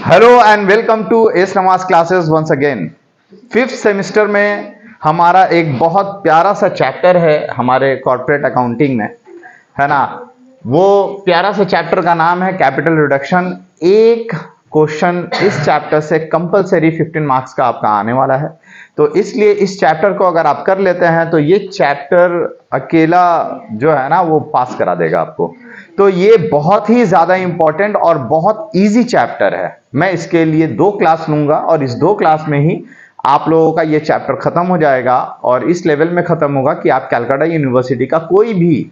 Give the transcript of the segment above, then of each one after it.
Hello and welcome to एस नमाज classes once again. Fifth semester में हमारा एक बहुत प्यारा सा चैप्टर है हमारे कॉर्पोरेट अकाउंटिंग में, है ना। वो प्यारा सा चैप्टर का नाम है कैपिटल रिडक्शन। एक क्वेश्चन इस चैप्टर से कंपलसरी 15 मार्क्स का आपका आने वाला है, तो इसलिए इस चैप्टर को अगर आप कर लेते हैं तो ये चैप्टर अकेला जो है ना वो पास करा देगा आपको। तो ये बहुत ही ज्यादा इंपॉर्टेंट और बहुत इजी चैप्टर है। मैं इसके लिए 2 क्लास लूंगा और इस 2 क्लास में ही आप लोगों का ये चैप्टर खत्म हो जाएगा और इस लेवल में खत्म होगा कि आप कलकत्ता यूनिवर्सिटी का कोई भी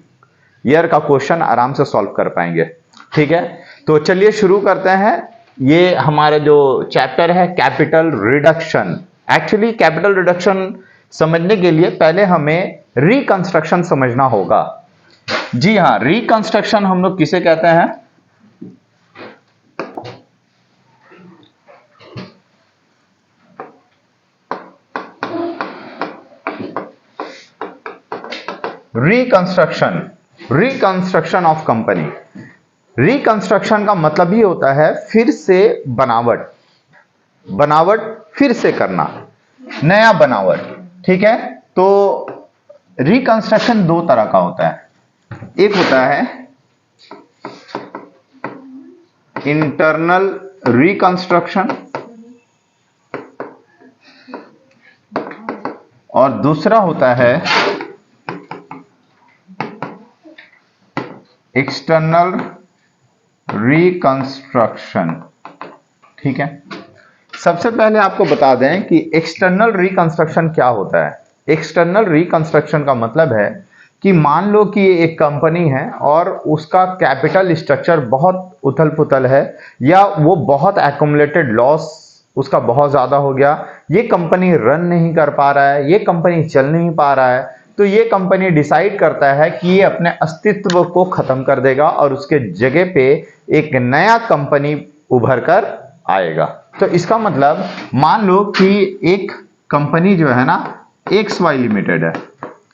ईयर का क्वेश्चन आराम से सॉल्व कर पाएंगे। ठीक है, तो चलिए शुरू करते हैं। ये हमारा जो चैप्टर है capital reduction. Actually capital reduction समझने के लिए पहले हमें रिकंस्ट्रक्शन समझना होगा। जी हाँ, रिकंस्ट्रक्शन हम लोग किसे कहते हैं? Reconstruction, reconstruction of company. Reconstruction का मतलब ही होता है फिर से बनावट, बनावट फिर से करना, नया बनावट। ठीक है, तो रिकंस्ट्रक्शन 2 तरह का होता है। एक होता है इंटरनल रिकंस्ट्रक्शन और दूसरा होता है एक्सटर्नल रिकंस्ट्रक्शन। ठीक है, सबसे पहले आपको बता दें कि एक्सटर्नल रिकंस्ट्रक्शन क्या होता है। एक्सटर्नल रिकंस्ट्रक्शन का मतलब है कि मान लो कि एक कंपनी है और उसका कैपिटल स्ट्रक्चर बहुत उथल पुथल है या वो बहुत एक्युमुलेटेड लॉस उसका बहुत ज्यादा हो गया, ये कंपनी रन नहीं कर पा रहा है, ये कंपनी चल नहीं पा रहा है, तो ये कंपनी डिसाइड करता है कि ये अपने अस्तित्व को खत्म कर देगा और उसके जगह पे एक नया कंपनी उभर कर आएगा। तो इसका मतलब मान लो कि एक कंपनी जो है ना एक्स वाई लिमिटेड है,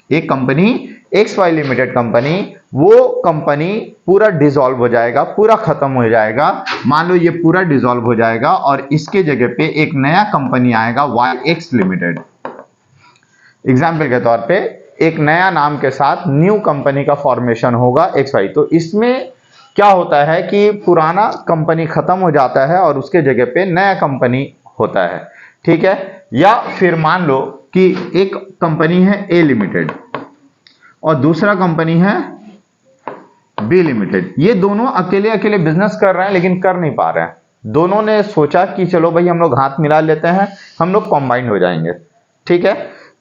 एक company X Y limited company, वो कंपनी पूरा डिसॉल्व हो जाएगा, पूरा खत्म हो जाएगा। मान लो ये पूरा डिसॉल्व हो जाएगा और इसके जगह पे एक नया कंपनी आएगा वाई एक्स लिमिटेड। एग्जाम्पल के तौर पे एक नया नाम के साथ न्यू कंपनी का फॉर्मेशन होगा एक्स वाई। तो इसमें क्या होता है कि पुराना कंपनी खत्म हो जाता है और उसके जगह पे नया कंपनी होता है। ठीक है, या फिर मान लो कि एक कंपनी है ए लिमिटेड और दूसरा कंपनी है बी लिमिटेड। ये दोनों अकेले अकेले बिजनेस कर रहे हैं लेकिन कर नहीं पा रहे हैं। दोनों ने सोचा कि चलो भाई हम लोग हाथ मिला लेते हैं, हम लोग कॉम्बाइंड हो जाएंगे। ठीक है,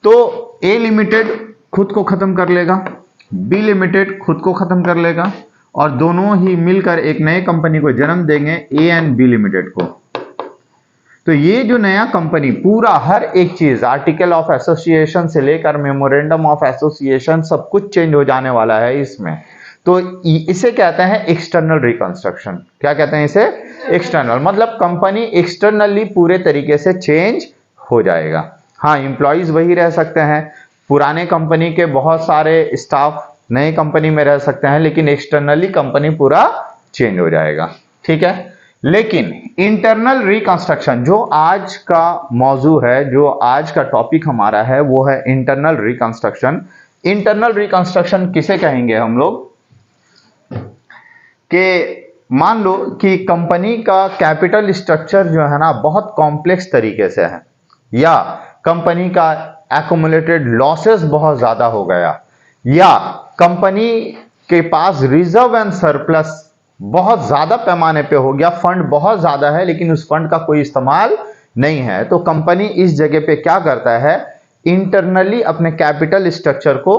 तो ए लिमिटेड खुद को खत्म कर लेगा, बी लिमिटेड खुद को खत्म कर लेगा और दोनों ही मिलकर एक नए कंपनी को जन्म देंगे ए एंड बी लिमिटेड को। तो ये जो नया कंपनी पूरा हर एक चीज, आर्टिकल ऑफ एसोसिएशन से लेकर मेमोरेंडम ऑफ एसोसिएशन, सब कुछ चेंज हो जाने वाला है इसमें। तो इसे कहते हैं एक्सटर्नल रिकंस्ट्रक्शन। क्या कहते हैं इसे? एक्सटर्नल, मतलब कंपनी एक्सटर्नली पूरे तरीके से चेंज हो जाएगा। हाँ, इंप्लॉइज वही रह सकते हैं, पुराने कंपनी के बहुत सारे स्टाफ नए कंपनी में रह सकते हैं, लेकिन एक्सटर्नली कंपनी पूरा चेंज हो जाएगा। ठीक है, लेकिन इंटरनल रिकंस्ट्रक्शन जो आज का मौजू है, जो आज का टॉपिक हमारा है, वो है इंटरनल रिकंस्ट्रक्शन। इंटरनल रिकंस्ट्रक्शन किसे कहेंगे हम लोग? कि मान लो कि कंपनी का कैपिटल स्ट्रक्चर जो है ना बहुत कॉम्प्लेक्स तरीके से है, या कंपनी का एक्युमुलेटेड लॉसेस बहुत ज्यादा हो गया, या कंपनी के पास रिजर्व एंड सरप्लस बहुत ज्यादा पैमाने पे हो गया, फंड बहुत ज्यादा है लेकिन उस फंड का कोई इस्तेमाल नहीं है। तो कंपनी इस जगह पे क्या करता है? इंटरनली अपने कैपिटल स्ट्रक्चर को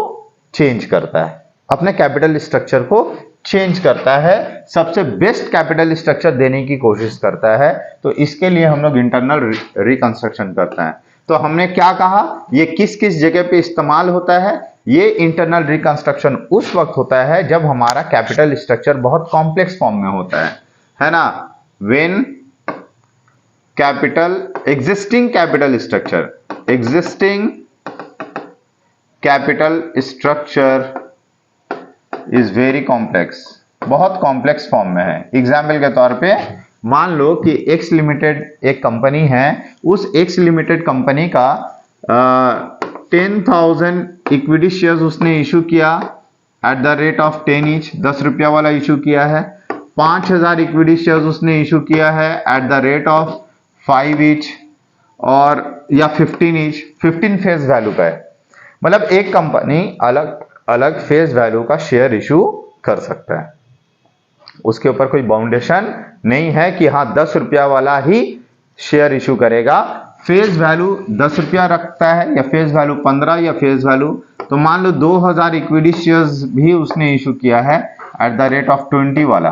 चेंज करता है, अपने कैपिटल स्ट्रक्चर को चेंज करता है, सबसे बेस्ट कैपिटल स्ट्रक्चर देने की कोशिश करता है। तो इसके लिए हम लोग इंटरनल रिकंस्ट्रक्शन करते हैं। तो हमने क्या कहा, ये किस किस जगह पे इस्तेमाल होता है? ये इंटरनल रिकंस्ट्रक्शन उस वक्त होता है जब हमारा कैपिटल स्ट्रक्चर बहुत कॉम्प्लेक्स फॉर्म में होता है ना। When capital existing capital structure, existing capital structure is very complex, बहुत कॉम्प्लेक्स फॉर्म में है। एग्जाम्पल के तौर पे मान लो कि एक्स लिमिटेड एक कंपनी है, उस एक्स लिमिटेड कंपनी का 10,000 इक्विटी शेयर्स उसने इशू किया at the rate of 10 each, 10 रुपया वाला इशू किया है। 5,000 इक्विटी शेयर्स उसने इशू किया है at the rate of 5 each और या 15 ईच, 15 फेस वैल्यू का है। मतलब एक कंपनी अलग अलग फेस वैल्यू का शेयर इशू कर सकता है, उसके ऊपर कोई बाउंडेशन नहीं है कि हाँ 10 रुपया वाला ही शेयर इशू करेगा। फेस वैल्यू 10 रुपया रखता है या फेस वैल्यू 15 या फेस वैल्यू, तो मान लो 2,000 इक्विटी शेयर्स भी उसने इशू किया है एट द रेट ऑफ 20 वाला,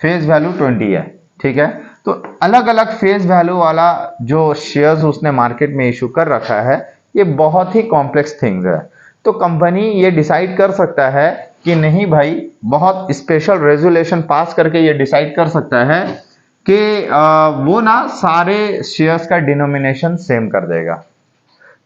फेस वैल्यू 20 है, ठीक है। तो अलग अलग फेस वैल्यू वाला जो शेयर्स उसने मार्केट में इशू कर रखा है, ये बहुत ही कॉम्प्लेक्स थिंग्स है। तो कंपनी ये डिसाइड कर सकता है कि नहीं भाई, बहुत स्पेशल रेजुलेशन पास करके ये डिसाइड कर सकता है कि वो ना सारे शेयर्स का डिनोमिनेशन सेम कर देगा।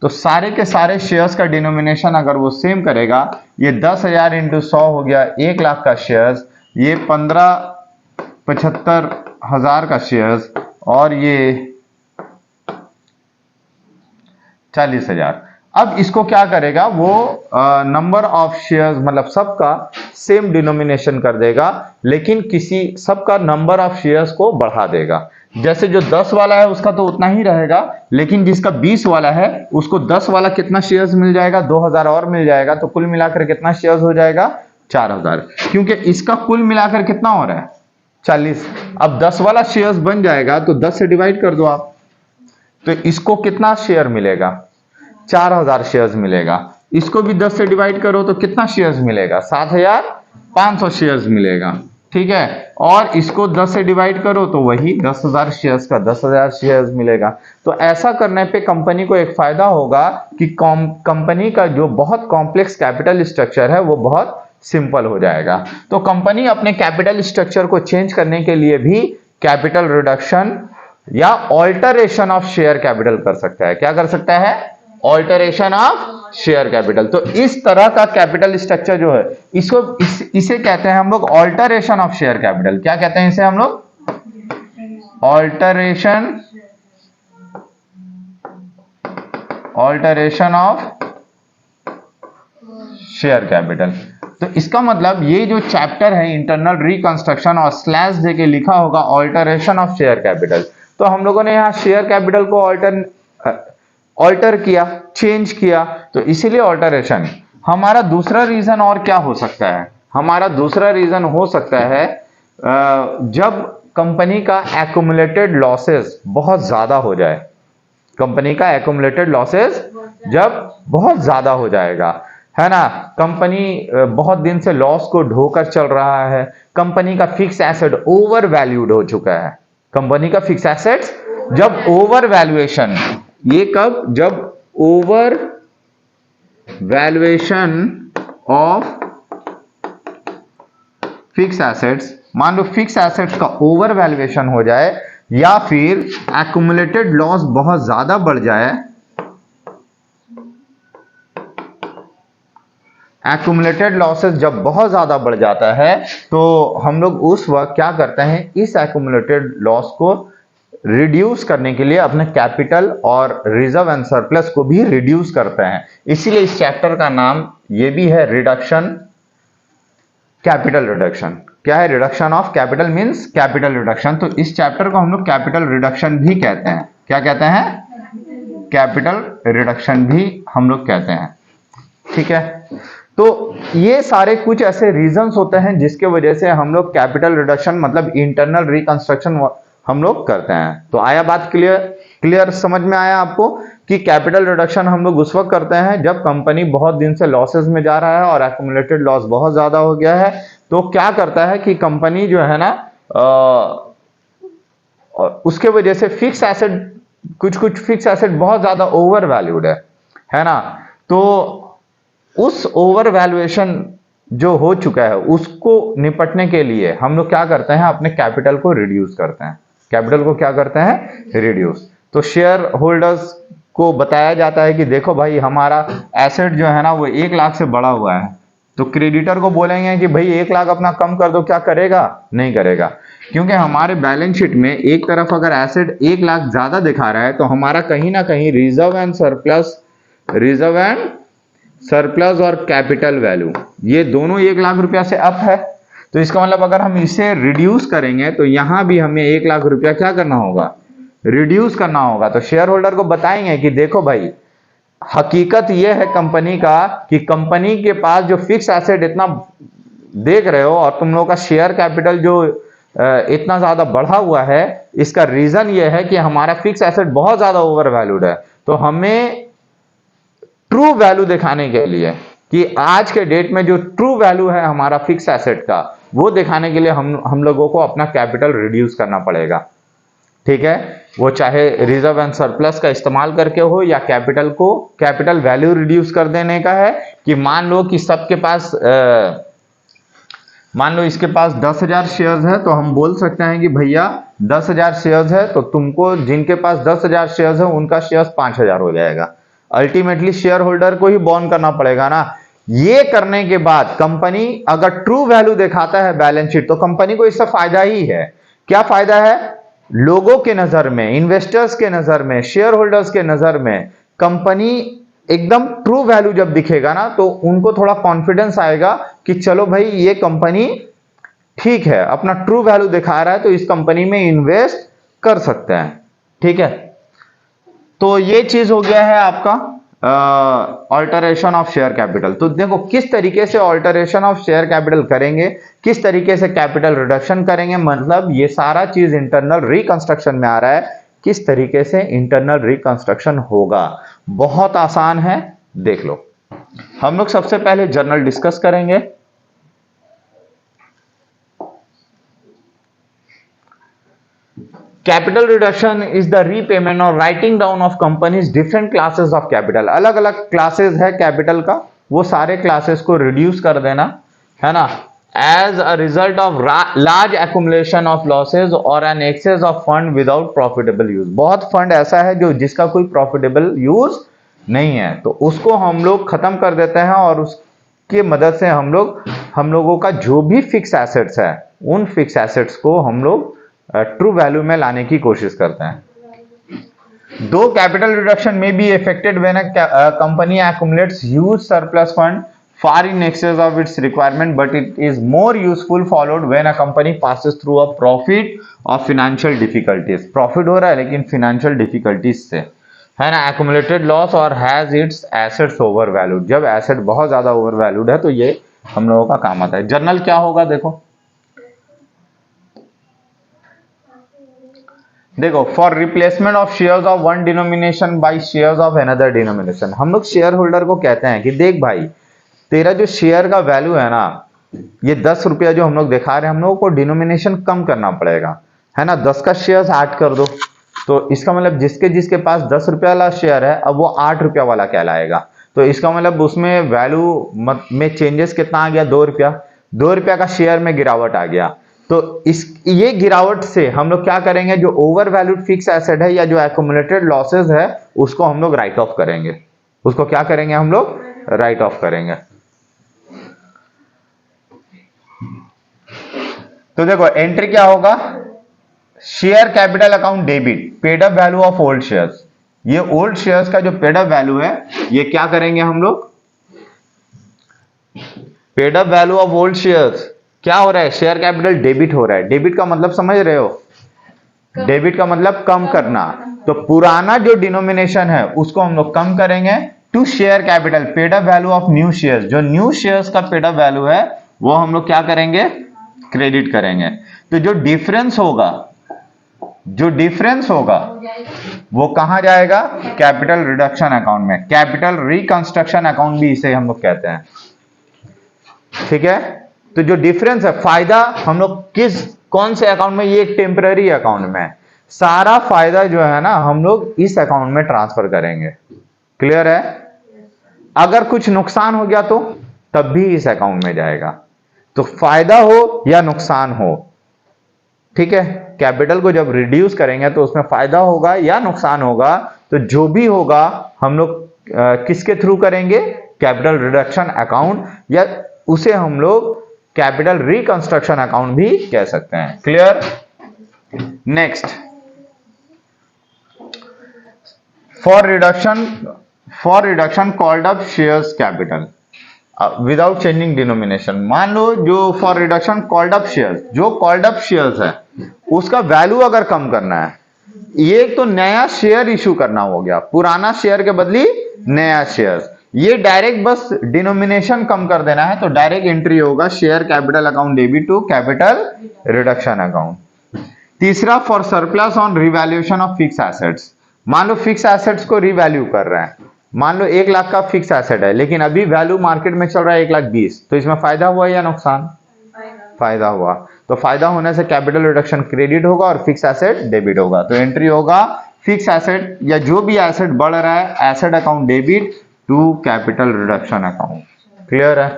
तो सारे के सारे शेयर्स का डिनोमिनेशन अगर वो सेम करेगा, ये 10,000 इंटू 100 हो गया 1 लाख का शेयर्स, ये 75,000 का शेयर्स और ये 40,000। अब इसको क्या करेगा वो, नंबर ऑफ शेयर्स मतलब सबका सेम डिनोमिनेशन कर देगा, लेकिन किसी सबका नंबर ऑफ शेयर्स को बढ़ा देगा। जैसे जो 10 वाला है उसका तो उतना ही रहेगा, लेकिन जिसका 20 वाला है उसको 10 वाला कितना शेयर्स मिल जाएगा, 2,000 और मिल जाएगा। तो कुल मिलाकर कितना शेयर्स हो जाएगा, 4,000, क्योंकि इसका कुल मिलाकर कितना हो रहा है 40। अब 10 वाला शेयर्स बन जाएगा तो 10 से डिवाइड कर दो आप, तो इसको कितना शेयर मिलेगा, 4,000 शेयर्स मिलेगा। इसको भी 10 से डिवाइड करो तो कितना शेयर्स मिलेगा, 7,500 शेयर्स मिलेगा, ठीक है। और इसको 10 से डिवाइड करो तो वही 10,000 शेयर्स का 10,000 शेयर्स मिलेगा। तो ऐसा करने पे कंपनी को एक फायदा होगा कि कंपनी का जो बहुत कॉम्प्लेक्स कैपिटल स्ट्रक्चर है वो बहुत सिंपल हो जाएगा। तो कंपनी अपने कैपिटल स्ट्रक्चर को चेंज करने के लिए भी कैपिटल रिडक्शन या ऑल्टरेशन ऑफ शेयर कैपिटल कर सकता है। क्या कर सकता है, ऑल्टरेशन ऑफ शेयर कैपिटल। तो इस तरह का कैपिटल स्ट्रक्चर जो है इसे कहते हैं हम लोग ऑल्टरेशन ऑफ शेयर कैपिटल। क्या कहते हैं इसे हम लोग, ऑल्टरेशन ऑफ शेयर कैपिटल। तो इसका मतलब ये जो चैप्टर है इंटरनल रिकंस्ट्रक्शन और स्लैश देके लिखा होगा ऑल्टरेशन ऑफ शेयर कैपिटल। तो हम लोगों ने यहाँ शेयर कैपिटल को ऑल्टर किया, चेंज किया, तो इसीलिए ऑल्टरेशन। हमारा दूसरा रीजन और क्या हो सकता है, हमारा दूसरा रीजन हो सकता है जब कंपनी का एक्युमुलेटेड लॉसेस बहुत ज्यादा हो जाए। कंपनी का एक्युमुलेटेड लॉसेस जब बहुत ज्यादा हो जाएगा, है ना, कंपनी बहुत दिन से लॉस को ढोकर चल रहा है, कंपनी का फिक्स एसेट ओवर वैल्यूड हो चुका है। कंपनी का फिक्स एसेट्स जब ओवर वैल्यूएशन, ये कब, जब over valuation of fix assets, मान लो फिक्स एसेट्स का ओवर वैल्यूएशन हो जाए या फिर एक्युमुलेटेड लॉस बहुत ज्यादा बढ़ जाए, एक्युमुलेटेड लॉसेस जब बहुत ज्यादा बढ़ जाता है तो हम लोग उस वक्त क्या करते हैं, इस एक्युमुलेटेड लॉस को रिड्यूस करने के लिए अपने कैपिटल और रिजर्व एंड सरप्लस को भी रिड्यूस करते हैं। इसीलिए इस चैप्टर का नाम ये भी है रिडक्शन, कैपिटल रिडक्शन। क्या है, reduction of capital means capital reduction. तो इस चैप्टर को हम लोग कैपिटल रिडक्शन भी कहते हैं। क्या कहते हैं, कैपिटल रिडक्शन भी हम लोग कहते हैं, ठीक है। तो ये सारे कुछ ऐसे रीजंस होते हैं जिसके वजह से हम लोग कैपिटल रिडक्शन मतलब इंटरनल रिकंस्ट्रक्शन हम लोग करते हैं। तो आया बात क्लियर समझ में आया आपको कि कैपिटल रिडक्शन हम लोग उस वक्त करते हैं जब कंपनी बहुत दिन से लॉसेस में जा रहा है और एक्युमुलेटेड लॉस बहुत ज्यादा हो गया है। तो क्या करता है कि कंपनी जो है ना उसके वजह से फिक्स एसेट, कुछ फिक्स एसेट बहुत ज्यादा ओवर वैल्यूड है ना, तो उस ओवर वैल्यूएशन जो हो चुका है उसको निपटने के लिए हम लोग क्या करते हैं, अपने कैपिटल को रिड्यूस करते हैं। कैपिटल को क्या करते हैं, रिड्यूस। तो शेयर होल्डर्स को बताया जाता है कि देखो भाई हमारा एसेट जो है ना वो 1 लाख से बढ़ा हुआ है, तो क्रेडिटर को बोलेंगे कि भाई 1 लाख अपना कम कर दो, क्या करेगा? नहीं करेगा, क्योंकि हमारे बैलेंस शीट में एक तरफ अगर एसेट 1 लाख ज्यादा दिखा रहा है तो हमारा कहीं ना कहीं रिजर्व एंड सरप्लस और कैपिटल वैल्यू ये दोनों 1 लाख रुपया से अप है। तो इसका मतलब अगर हम इसे रिड्यूस करेंगे तो यहां भी हमें 1 लाख रुपया क्या करना होगा? रिड्यूस करना होगा। तो शेयर होल्डर को बताएंगे कि देखो भाई, हकीकत यह है कंपनी का कि कंपनी के पास जो फिक्स एसेट इतना देख रहे हो और तुम लोगों का शेयर कैपिटल जो इतना ज्यादा बढ़ा हुआ है, इसका रीजन यह है कि हमारा फिक्स एसेट बहुत ज्यादा ओवर वैल्यूड है। तो हमें ट्रू वैल्यू दिखाने के लिए कि आज के डेट में जो ट्रू वैल्यू है हमारा फिक्स एसेट का, वो दिखाने के लिए हम लोगों को अपना कैपिटल रिड्यूस करना पड़ेगा। ठीक है, वो चाहे रिजर्व एंड सरप्लस का इस्तेमाल करके हो या कैपिटल वैल्यू रिड्यूस कर देने का है कि मान लो कि सबके पास मान लो इसके पास 10,000 शेयर्स है, तो हम बोल सकते हैं कि भैया 10,000 शेयर्स है तो तुमको जिनके पास 10,000 शेयर्स है उनका शेयर्स 5,000 हो जाएगा। अल्टीमेटली शेयर होल्डर को ही बॉन्ड करना पड़ेगा ना। ये करने के बाद कंपनी अगर ट्रू वैल्यू दिखाता है बैलेंस शीट, तो कंपनी को इससे फायदा ही है। क्या फायदा है? लोगों के नजर में, इन्वेस्टर्स के नजर में, शेयर होल्डर्स के नजर में कंपनी एकदम ट्रू वैल्यू जब दिखेगा ना, तो उनको थोड़ा कॉन्फिडेंस आएगा कि चलो भाई ये कंपनी ठीक है, अपना ट्रू वैल्यू दिखा रहा है, तो इस कंपनी में इन्वेस्ट कर सकते हैं। ठीक है, तो ये चीज हो गया है आपका ऑल्टरेशन ऑफ शेयर कैपिटल। तो देखो किस तरीके से ऑल्टरेशन ऑफ शेयर कैपिटल करेंगे, किस तरीके से कैपिटल रिडक्शन करेंगे, मतलब ये सारा चीज इंटरनल रिकंस्ट्रक्शन में आ रहा है। किस तरीके से इंटरनल रिकंस्ट्रक्शन होगा, बहुत आसान है, देख लो। हम लोग सबसे पहले जर्नल डिस्कस करेंगे। Capital reduction is the repayment और writing down of companies different classes of capital. अलग अलग क्लासेस है कैपिटल का, वो सारे क्लासेस को रिड्यूस कर देना है ना, as a result of large accumulation of losses और an excess of fund without profitable use. बहुत फंड ऐसा है जो जिसका कोई प्रॉफिटेबल यूज नहीं है, तो उसको हम लोग खत्म कर देते हैं और उसकी मदद से हम लोगों का जो भी फिक्स एसेट्स है उन फिक्स एसेट्स को हम लोग ट्रू वैल्यू में लाने की कोशिश करते हैं। दो कैपिटल रिडक्शन में be effected when a company accumulates huge surplus fund far in excess of its requirement, but it is more useful followed when a company passes through a profit or financial difficulties। Profit हो रहा है लेकिन financial difficulties से है ना, accumulated loss और has its assets overvalued। जब asset बहुत ज्यादा ओवरवैल्यूड है तो ये हम लोगों का काम आता है। जर्नल क्या होगा देखो for replacement of shares of one denomination by shares of another denomination. हम लोग शेयर होल्डर को कहते हैं कि देख भाई, तेरा जो शेयर का वैल्यू है ना, ये 10 रुपया जो हम लोग दिखा रहे हैं, हम लोगों को डिनोमिनेशन कम करना पड़ेगा, है ना। 10 का शेयर 8 कर दो, तो इसका मतलब जिसके पास 10 रुपया वाला शेयर है अब वो 8 रुपया वाला कहलाएगा। तो इसका मतलब उसमें वैल्यू में चेंजेस कितना आ गया? 2 रुपया। 2 रुपया का शेयर में गिरावट आ गया। तो ये गिरावट से हम लोग क्या करेंगे, जो ओवर वैल्यूड फिक्स एसेट है या जो एक्युमुलेटेड लॉसेस है उसको हम लोग राइट ऑफ करेंगे। उसको क्या करेंगे? हम लोग राइट ऑफ करेंगे। तो देखो एंट्री क्या होगा, share capital account debit, paid up value of old shares. ये ओल्ड शेयर्स का जो पेड अप वैल्यू है ये क्या करेंगे हम लोग, paid up value of old shares क्या हो रहा है, शेयर कैपिटल डेबिट हो रहा है। डेबिट का मतलब समझ रहे हो, डेबिट का मतलब कम करना। तो पुराना जो डिनोमिनेशन है उसको हम लोग कम करेंगे to share capital paid up value of new shares. जो न्यू शेयर्स का पेड अप वैल्यू है वो हम लोग क्या करेंगे, क्रेडिट करेंगे। तो जो डिफरेंस होगा वो कहां जाएगा, कैपिटल रिडक्शन अकाउंट में। कैपिटल रिकंस्ट्रक्शन अकाउंट भी इसे हम लोग कहते हैं। ठीक है, तो जो डिफरेंस है, फायदा हम लोग कौन से अकाउंट में, ये एक टेम्पररी अकाउंट में, सारा फायदा जो है ना हम लोग इस अकाउंट में ट्रांसफर करेंगे। क्लियर है? अगर कुछ नुकसान हो गया तो तब भी इस अकाउंट में जाएगा। तो फायदा हो या नुकसान हो, ठीक है, कैपिटल को जब रिड्यूस करेंगे तो उसमें फायदा होगा या नुकसान होगा, तो जो भी होगा हम लोग किसके थ्रू करेंगे, कैपिटल रिडक्शन अकाउंट या उसे हम लोग कैपिटल रिकंस्ट्रक्शन अकाउंट भी कह सकते हैं। Clear? Next, for reduction called up shares capital without changing denomination. मान लो जो for reduction called up shares, जो कॉल्ड अप शेयर्स है उसका वैल्यू अगर कम करना है, ये तो नया शेयर इशू करना हो गया, पुराना शेयर के बदली नया शेयर, ये डायरेक्ट बस डिनोमिनेशन कम कर देना है, तो डायरेक्ट एंट्री होगा share capital account debit to capital reduction account. तीसरा, for surplus on revaluation of fix assets. मान लो फिक्स एसेट्स को रिवैल्यू कर रहे हैं, मान लो 1 लाख का फिक्स एसेट है, लेकिन अभी वैल्यू मार्केट में चल रहा है 1,20,000, तो इसमें फायदा हुआ या नुकसान? फायदा हुआ। तो फायदा होने से कैपिटल रिडक्शन क्रेडिट होगा और फिक्स एसेट डेबिट होगा, तो एंट्री होगा फिक्स एसेट या जो भी एसेट बढ़ रहा है asset account debit to capital reduction account. Clear है?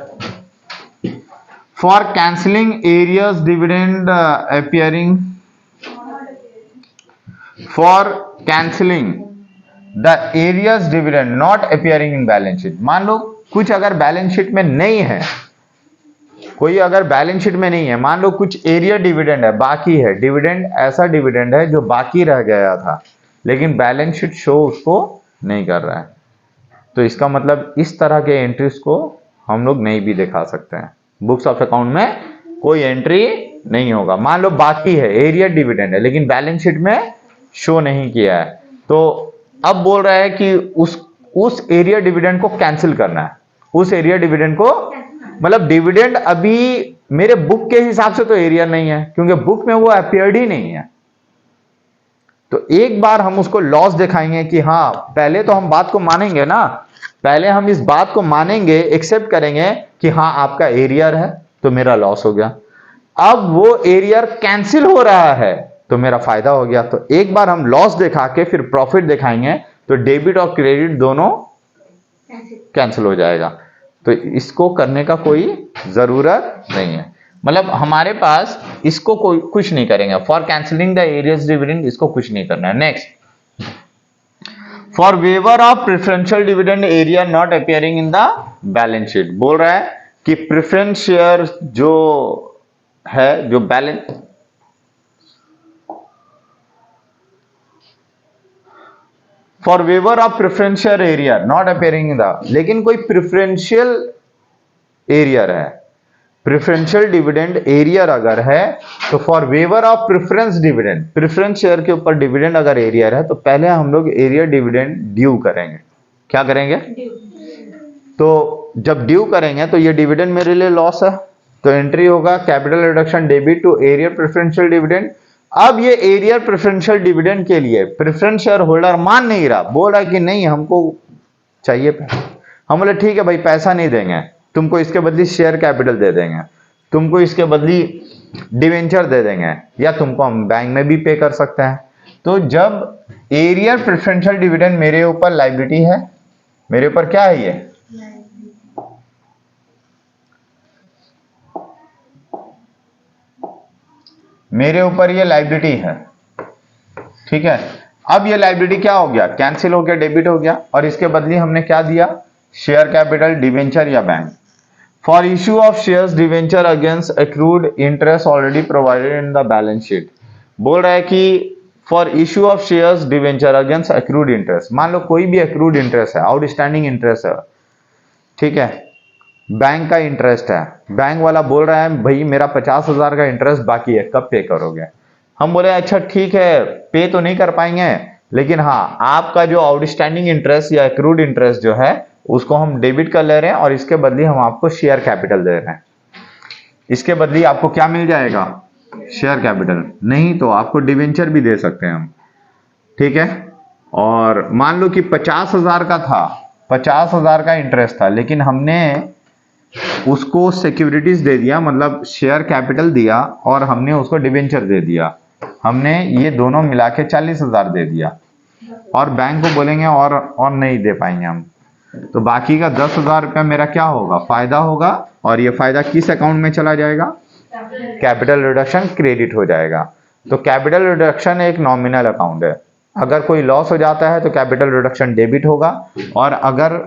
For cancelling arrears dividend appearing, for cancelling the arrears dividend not appearing in balance sheet. मान लो कुछ अगर बैलेंस शीट में नहीं है, कोई अगर बैलेंस शीट में नहीं है, मान लो कुछ एरिया डिविडेंड है, बाकी है, डिविडेंड ऐसा डिविडेंड है जो बाकी रह गया था लेकिन बैलेंस शीट शो उसको नहीं कर रहा है, तो इसका मतलब इस तरह के एंट्रीज को हम लोग नहीं भी दिखा सकते हैं। बुक्स ऑफ अकाउंट में कोई एंट्री नहीं होगा। मान लो बाकी है, एरिया डिविडेंड है, लेकिन बैलेंस शीट में शो नहीं किया है, तो अब बोल रहा है कि उस एरिया डिविडेंड को कैंसिल करना है। उस एरिया डिविडेंड को मतलब डिविडेंड अभी मेरे बुक के हिसाब से तो एरिया नहीं है, क्योंकि बुक में वो अपीयर्ड ही नहीं है, तो एक बार हम उसको लॉस दिखाएंगे कि हाँ, पहले तो हम बात को मानेंगे ना, पहले हम इस बात को मानेंगे, एक्सेप्ट करेंगे कि हाँ आपका एरियर है, तो मेरा लॉस हो गया। अब वो एरियर कैंसिल हो रहा है तो मेरा फायदा हो गया। तो एक बार हम लॉस दिखा के फिर प्रॉफिट दिखाएंगे, तो डेबिट और क्रेडिट दोनों कैंसिल हो जाएगा। तो इसको करने का कोई जरूरत नहीं है, मतलब हमारे पास इसको कोई कुछ नहीं करेंगे। For cancelling the arrears dividend, इसको कुछ नहीं करना है। Next, for waiver of preferential dividend arrear not appearing in the balance sheet. बोल रहा है कि प्रेफरेंस शेयर जो है, जो balance, for waiver of preferential arrear not appearing in the, लेकिन कोई प्रेफरेंशियल एरियर है, प्रेफरेंशियल डिविडेंड एरियर अगर है, तो for waiver of preference dividend, preference share के ऊपर डिविडेंड अगर एरियर है, तो पहले हम लोग एरियर डिविडेंड ड्यू करेंगे। क्या करेंगे? तो जब ड्यू करेंगे तो ये डिविडेंड मेरे लिए लॉस है, तो एंट्री होगा capital reduction debit to arrear preferential dividend. अब ये एरियर प्रेफरेंशियल डिविडेंड के लिए प्रेफरेंस शेयर होल्डर मान नहीं रहा, बोल रहा है कि नहीं हमको चाहिए। हम बोले ठीक है भाई, पैसा नहीं देंगे तुमको, इसके बदली शेयर कैपिटल दे देंगे, तुमको इसके बदली डिवेंचर दे देंगे, या तुमको हम बैंक में भी पे कर सकते हैं। तो जब एरियर प्रेफरेंशियल डिविडेंड मेरे ऊपर लायबिलिटी है, मेरे ऊपर क्या है, ये मेरे ऊपर ये लायबिलिटी है, ठीक है। अब ये लायबिलिटी क्या हो गया, कैंसिल हो गया, डेबिट हो गया, और इसके बदले हमने क्या दिया, शेयर कैपिटल, डिवेंचर या bank. For issue of shares debenture against accrued interest already provided in the balance sheet. बोल रहा है कि for issue of shares debenture against accrued interest, मान लो कोई भी एक्रूड इंटरेस्ट है, आउटस्टैंडिंग इंटरेस्ट है, ठीक है, बैंक का इंटरेस्ट है, बैंक वाला बोल रहा है भाई मेरा 50,000 का इंटरेस्ट बाकी है, कब पे करोगे? हम बोले अच्छा ठीक है, पे तो नहीं कर पाएंगे, लेकिन हाँ आपका जो आउटस्टैंडिंग इंटरेस्ट या एक्रूड इंटरेस्ट जो है उसको हम डेबिट कर ले रहे हैं, और इसके बदले हम आपको शेयर कैपिटल दे रहे हैं। इसके बदले आपको क्या मिल जाएगा, शेयर कैपिटल, नहीं तो आपको डिवेंचर भी दे सकते हैं हम, ठीक है। और मान लो कि 50,000 का था, 50,000 का इंटरेस्ट था, लेकिन हमने उसको सिक्योरिटीज दे दिया, मतलब शेयर कैपिटल दिया, और हमने उसको डिवेंचर दे दिया, हमने ये दोनों मिला के 40,000 दे दिया, और बैंक को बोलेंगे और नहीं दे पाएंगे हम, तो बाकी का 10,000 रुपया मेरा क्या होगा, फायदा होगा, और ये फायदा किस अकाउंट में चला जाएगा, कैपिटल रिडक्शन क्रेडिट हो जाएगा। तो कैपिटल रिडक्शन एक नॉमिनल अकाउंट है, अगर कोई लॉस हो जाता है तो कैपिटल रिडक्शन डेबिट होगा, और अगर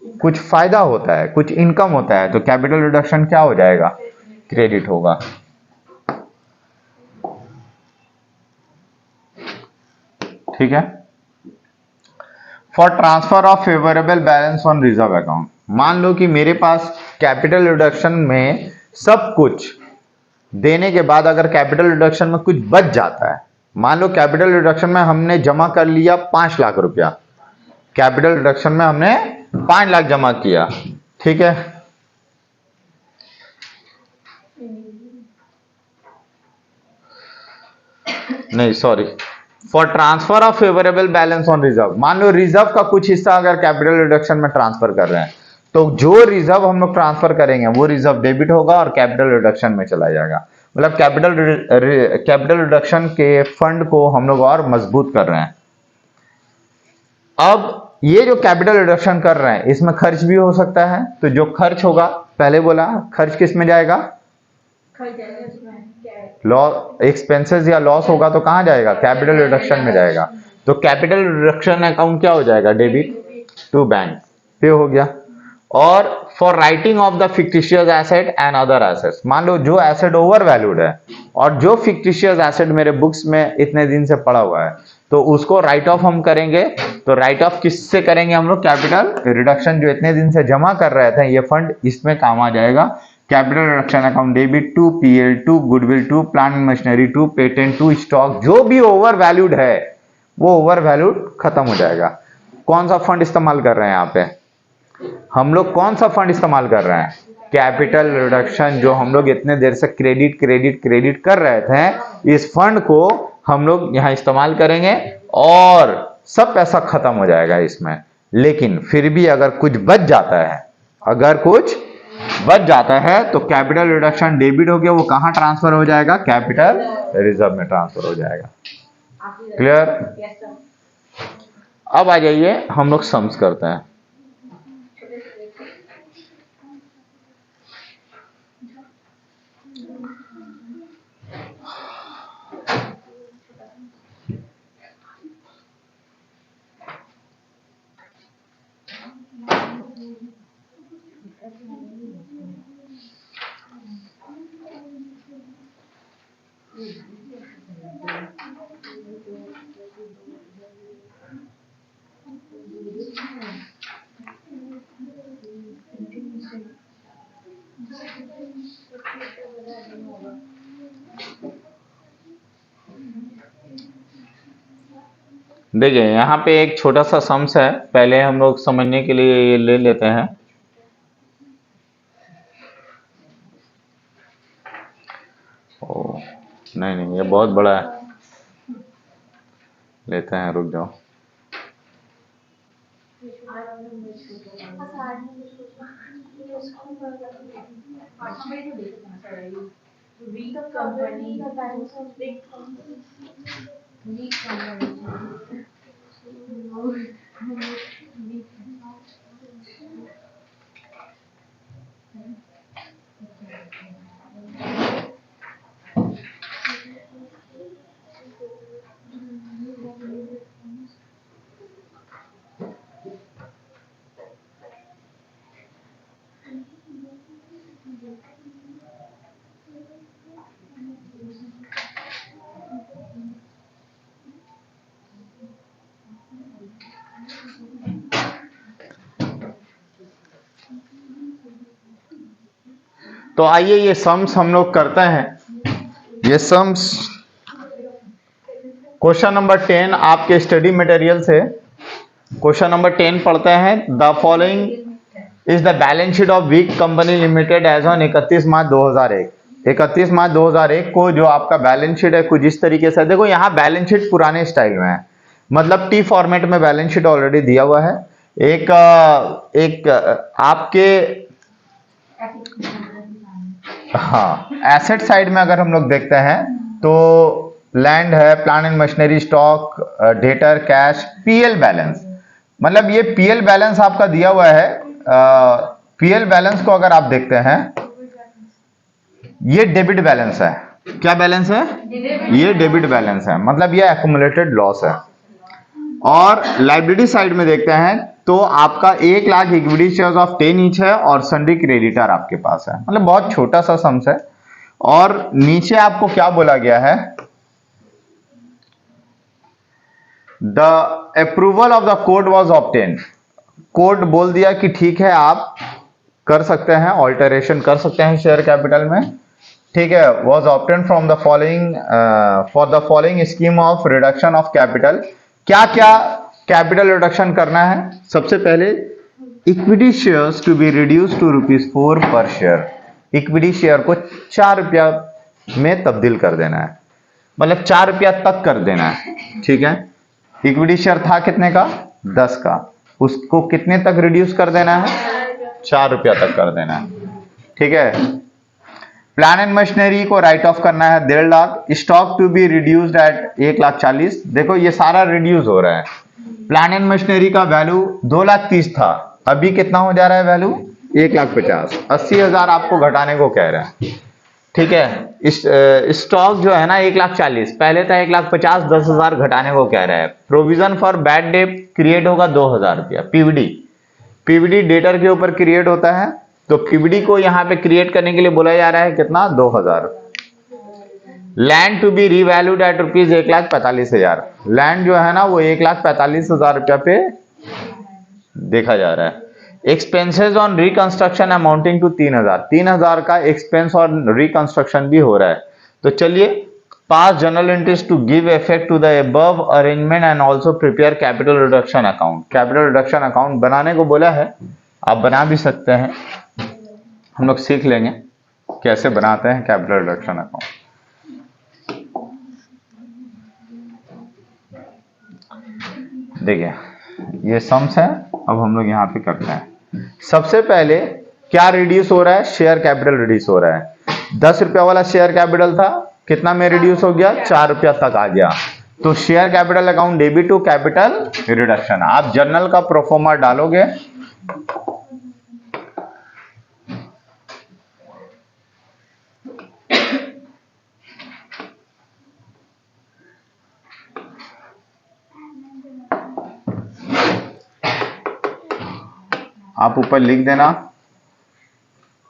कुछ फायदा होता है, कुछ इनकम होता है, तो कैपिटल रिडक्शन क्या हो जाएगा, क्रेडिट होगा। ठीक है। For transfer of favourable balance on reserve account, मान लो कि मेरे पास कैपिटल रिडक्शन में सब कुछ देने के बाद अगर कैपिटल रिडक्शन में कुछ बच जाता है, मान लो कैपिटल रिडक्शन में हमने जमा कर लिया 5 लाख रुपया, कैपिटल रिडक्शन में हमने 5 लाख जमा किया, ठीक है। नहीं sorry, for transfer of favourable balance on reserve, मान लो रिजर्व का कुछ हिस्सा अगर कैपिटल रिडक्शन में ट्रांसफर कर रहे हैं, तो जो रिजर्व हम लोग ट्रांसफर करेंगे वो रिजर्व डेबिट होगा और कैपिटल रिडक्शन में चला जाएगा। मतलब कैपिटल रिडक्शन के फंड को हम लोग और मजबूत कर रहे हैं। अब ये जो कैपिटल रिडक्शन कर रहे हैं इसमें खर्च भी हो सकता है, तो जो खर्च होगा, पहले बोला खर्च किस में जाएगा, लॉस, एक्सपेंसेस या लॉस होगा तो कहां जाएगा, कैपिटल रिडक्शन में जाएगा। तो कैपिटल रिडक्शन अकाउंट क्या हो जाएगा, डेबिट टू बैंक, पे हो गया। और for writing of the fictitious asset and other assets, मान लो जो एसेट ओवर वैल्यूड है और जो फिक्टिशियस एसेट मेरे बुक्स में इतने दिन से पड़ा हुआ है, तो उसको राइट ऑफ हम करेंगे। तो राइट ऑफ किससे करेंगे हम लोग, कैपिटल रिडक्शन, जो इतने दिन से जमा कर रहे थे ये फंड, इसमें काम आ जाएगा। Capital reduction account debit to PL to goodwill to plant machinery to patent to stock, जो भी ओवर वैल्यूड है वो ओवर वैल्यूड खत्म हो जाएगा। कौन सा फंड इस्तेमाल कर रहे हैं यहाँ पे हम लोग, कौन सा फंड इस्तेमाल कर रहे हैं, कैपिटल रिडक्शन, जो हम लोग इतने देर से क्रेडिट क्रेडिट क्रेडिट कर रहे थे, इस फंड को हम लोग यहाँ इस्तेमाल करेंगे और सब पैसा खत्म हो जाएगा इसमें। लेकिन फिर भी अगर कुछ बच जाता है, अगर कुछ बच जाता है तो कैपिटल रिडक्शन डेबिट हो गया, वो कहां ट्रांसफर हो जाएगा, कैपिटल रिजर्व में ट्रांसफर हो जाएगा। क्लियर। अब आ जाइए हम लोग सम्स करते हैं। देखिए यहाँ पे एक छोटा सा सम्स है, पहले हम लोग समझने के लिए ये ले लेते हैं। ओ नहीं नहीं, ये बहुत बड़ा है, लेते हैं, रुक जाओ। तो आइए ये सम्स हम लोग करते हैं। ये सम्स क्वेश्चन नंबर 10 आपके स्टडी मटेरियल से क्वेश्चन नंबर 10 पढ़ते हैं। The following is the balance sheet of week company limited as on 31 March 2001। 31 March 2001 को जो आपका बैलेंस शीट है कुछ इस तरीके से, देखो यहाँ बैलेंस शीट पुराने स्टाइल में है, मतलब टी फॉर्मेट में बैलेंस शीट ऑलरेडी दिया हुआ है। एक आपके हाँ एसेट साइड में अगर हम लोग देखते हैं तो लैंड है, plant and machinery, stock, debtor, cash, PL balance, मतलब ये पीएल बैलेंस आपका दिया हुआ है। पीएल बैलेंस को अगर आप देखते हैं ये डेबिट बैलेंस है। क्या बैलेंस है, ये डेबिट बैलेंस है, मतलब ये एक्युमुलेटेड लॉस है। और लायबिलिटी साइड में देखते हैं तो आपका 1 lakh equity shares of 10 each है और सन्ड्री क्रेडिटर आपके पास है, मतलब बहुत छोटा सा सम्स है। और नीचे आपको क्या बोला गया है, the approval of the court was obtain, court बोल दिया कि ठीक है आप कर सकते हैं, ऑल्टरेशन कर सकते हैं शेयर कैपिटल में, ठीक है। Was obtain from the following for the following scheme of reduction of capital. क्या क्या कैपिटल रिडक्शन करना है? सबसे पहले equity shares to be reduce to ₹4 per share, equity share को 4 रुपया में तब्दील कर देना है, मतलब 4 रुपया तक कर देना है, ठीक है। इक्विटी शेयर था कितने का? 10 का, उसको कितने तक रिड्यूस कर देना है? 4 रुपया तक कर देना है, ठीक है। प्लान एंड मशीनरी को राइट ऑफ करना है 1.5 lakh. Stock to be reduced at 1,40,000। देखो ये सारा रिड्यूस हो रहा है। प्लान एंड मशीनरी का वैल्यू 2,30,000 था, अभी कितना हो जा रहा है वैल्यू? 1,50,000। 80,000 आपको घटाने को कह रहे हैं, ठीक है। स्टॉक जो है ना 1,40,000 पहले था 1,50,000, 10,000 घटाने को कह रहा है। Provision for bad debt create होगा 2,000 रुपया। पीवीडी डेटर के ऊपर क्रिएट होता है, तो पीवीडी को यहाँ पे क्रिएट करने के लिए बोला जा रहा है कितना? 2,000। Land to be revalued at ₹1,45,000। Land जो है ना वो 1,45,000 रुपया पे देखा जा रहा है। Expenses on reconstruction amounting to 3,000। 3,000 का एक्सपेंस और रिकंस्ट्रक्शन भी हो रहा है। तो चलिए, pass journal entries to give effect to the above arrangement and also prepare capital reduction account. Capital reduction account बनाने को बोला है, आप बना भी सकते हैं, हम लोग सीख लेंगे कैसे बनाते हैं कैपिटल रिडक्शन अकाउंट। देखिए ये सम्स है, अब हम लोग यहाँ पे करते हैं। सबसे पहले क्या रिड्यूस हो रहा है? शेयर कैपिटल रिड्यूस हो रहा है। 10 रुपया वाला शेयर कैपिटल था, कितना में रिड्यूस हो गया? 4 रुपया तक आ गया। तो share capital account debit to capital reduction. आप जर्नल का प्रोफॉर्मा डालोगे, आप ऊपर लिख देना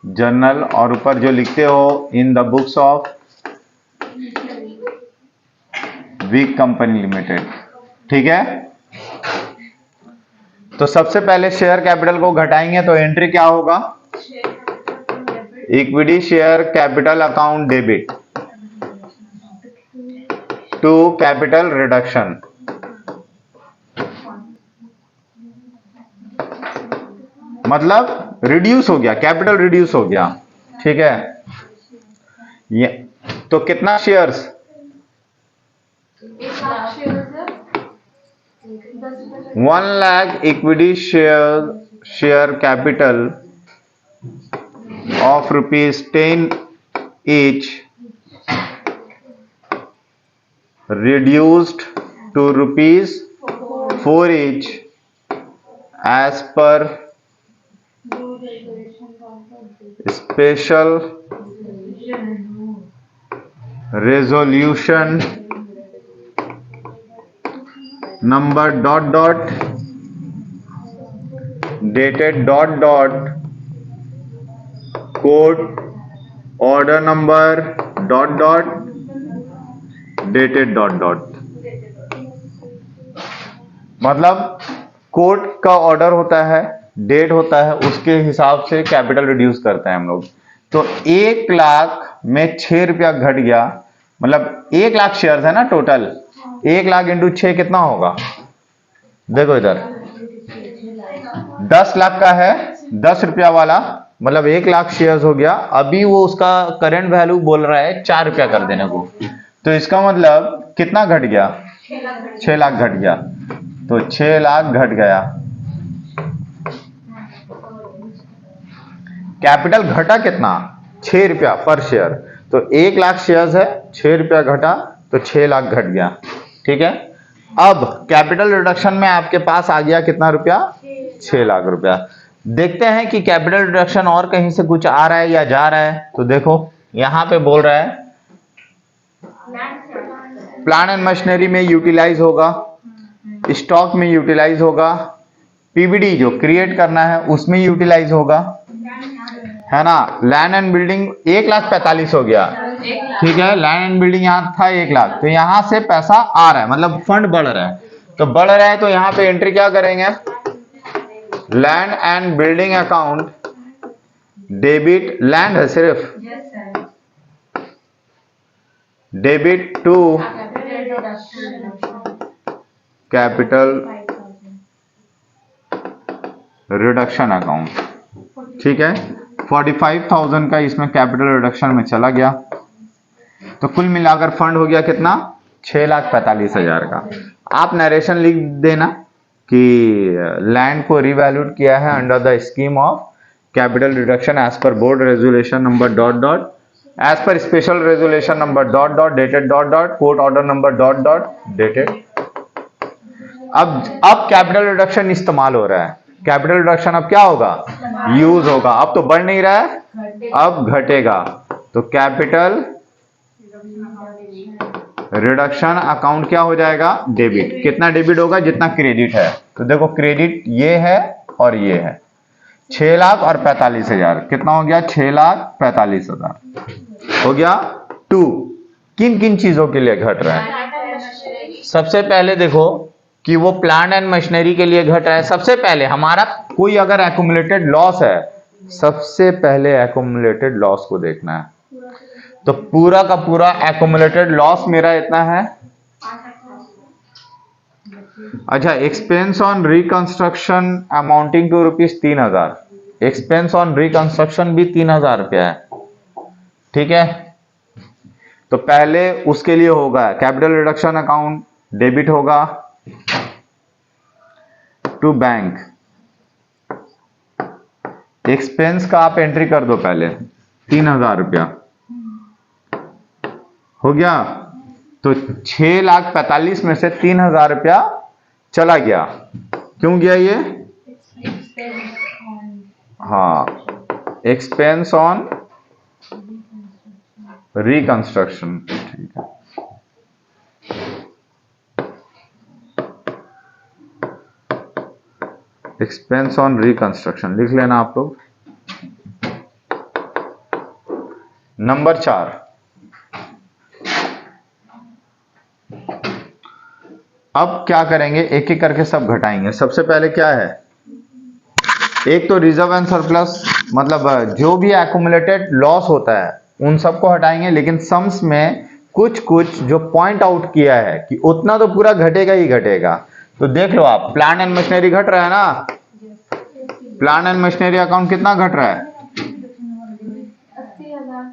जर्नल, और ऊपर जो लिखते हो in the books of week company limited, ठीक है। तो सबसे पहले शेयर कैपिटल को घटाएंगे तो एंट्री क्या होगा? Equity share capital account debit to capital reduction. मतलब रिड्यूस हो गया, कैपिटल रिड्यूस हो गया, ठीक है। ये तो कितना shares? 1 lakh equity share capital of ₹10 each reduced to ₹4 each as per special resolution number ... dated ... court order number ... dated ... मतलब कोर्ट का ऑर्डर होता है, डेट होता है, उसके हिसाब से कैपिटल रिड्यूस करते हैं हम लोग। तो 1 लाख में 6 रुपया घट गया, मतलब 1 लाख शेयर्स है ना टोटल, 1 लाख इंटू 6 कितना होगा? देखो इधर 10 लाख का है, 10 रुपया वाला, मतलब 1 लाख शेयर्स हो गया। अभी वो उसका करंट वैल्यू बोल रहा है 4 रुपया कर देने को, तो इसका मतलब कितना घट गया? 6 लाख घट गया। तो 6 लाख घट गया, कैपिटल घटा कितना? 6 रुपया पर शेयर। तो 1 लाख शेयर्स है, 6 रुपया घटा तो 6 लाख घट गया, ठीक है। अब कैपिटल रिडक्शन में आपके पास आ गया कितना रुपया? 6 लाख रुपया। देखते हैं कि कैपिटल रिडक्शन और कहीं से कुछ आ रहा है या जा रहा है। तो देखो यहां पे बोल रहा है प्लान एंड मशीनरी में यूटिलाइज होगा, स्टॉक में यूटिलाइज होगा, पीबीडी जो क्रिएट करना है उसमें यूटिलाइज होगा, है ना। लैंड एंड बिल्डिंग 1,45,000 हो गया, ठीक है। लैंड एंड बिल्डिंग यहाँ था 1,00,000, तो यहाँ से पैसा आ रहा है, मतलब फंड बढ़ रहा है। तो बढ़ रहा है तो यहाँ पे एंट्री क्या करेंगे, land and building account debit, land है सिर्फ, debit to capital reduction account, ठीक है। 45,000 का इसमें कैपिटल रिडक्शन में चला गया, तो कुल मिलाकर फंड हो गया कितना, 6,45,000 का। आप नरेशन लिख देना कि लैंड को रिवैल्यूट किया है under the scheme of capital reduction as per board resolution number dot dot, as per special resolution number dot dot, dated dot dot, court order number dot dot, dated. अब capital reduction इस्तेमाल हो रहा है, capital reduction अब क्या होगा, use होगा। अब तो बढ़ नहीं रहा है, अब घटेगा, तो कैपिटल रिडक्शन अकाउंट क्या हो जाएगा, डेबिट। कितना डेबिट होगा, जितना क्रेडिट है। तो देखो क्रेडिट ये है और ये है, 6,00,000 और 45,000, कितना हो गया, 6,45,000 हो गया। टू, किन किन चीजों के लिए घट रहा है, सबसे पहले देखो कि वो प्लांट एंड मशीनरी के लिए घट रहा है। सबसे पहले हमारा कोई अगर एक्यूमुलेटेड लॉस है, सबसे पहले एक्यूमुलेटेड लॉस को देखना है। तो पूरा का पूरा एक्यूमुलेटेड लॉस मेरा इतना है। अच्छा, expense on reconstruction amounting to ₹3,000, expense on reconstruction भी 3,000 रुपया है, ठीक है। तो पहले उसके लिए होगा कैपिटल रिडक्शन अकाउंट, डेबिट होगा टू बैंक। एक्सपेंस का आप एंट्री कर दो पहले, 3,000 रुपया हो गया। तो 6,45,000 में से 3,000 रुपया चला गया। क्यों गया ये, हाँ, एक्सपेंस ऑन रिकंस्ट्रक्शन, ठीक है। एक्सपेंस ऑन रिकंस्ट्रक्शन लिख लेना आप लोग। नंबर 4, अब क्या करेंगे, एक एक करके सब घटाएंगे। सबसे पहले क्या है, एक तो रिजर्व एंड सरप्लस, मतलब जो भी एक्यूमुलेटेड लॉस होता है उन सबको हटाएंगे, लेकिन सम्स में कुछ कुछ जो पॉइंट आउट किया है कि उतना तो पूरा घटेगा ही घटेगा। तो देख लो आप, प्लांट एंड मशीनरी घट रहा है ना, प्लांट एंड मशीनरी अकाउंट कितना घट रहा है, 80,000।